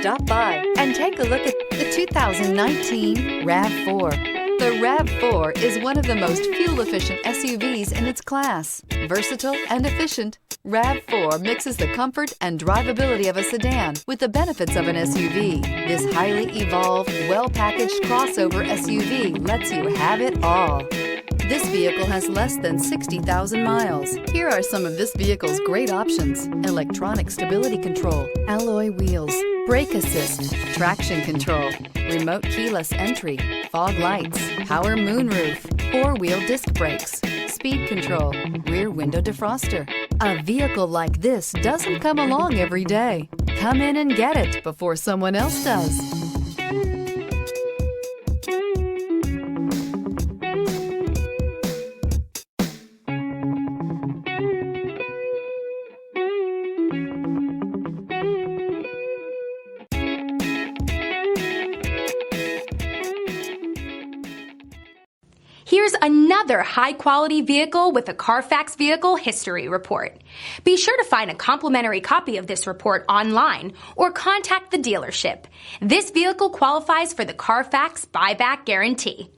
Stop by and take a look at the 2019 RAV4. The RAV4 is one of the most fuel-efficient SUVs in its class. Versatile and efficient, RAV4 mixes the comfort and drivability of a sedan with the benefits of an SUV. This highly evolved, well-packaged crossover SUV lets you have it all. This vehicle has less than 60,000 miles. Here are some of this vehicle's great options: electronic stability control, alloy wheels, brake assist, traction control, remote keyless entry, fog lights, power moonroof, four-wheel disc brakes, speed control, rear window defroster. A vehicle like this doesn't come along every day. Come in and get it before someone else does. Here's another high-quality vehicle with a Carfax Vehicle History Report. Be sure to find a complimentary copy of this report online or contact the dealership. This vehicle qualifies for the Carfax Buyback Guarantee.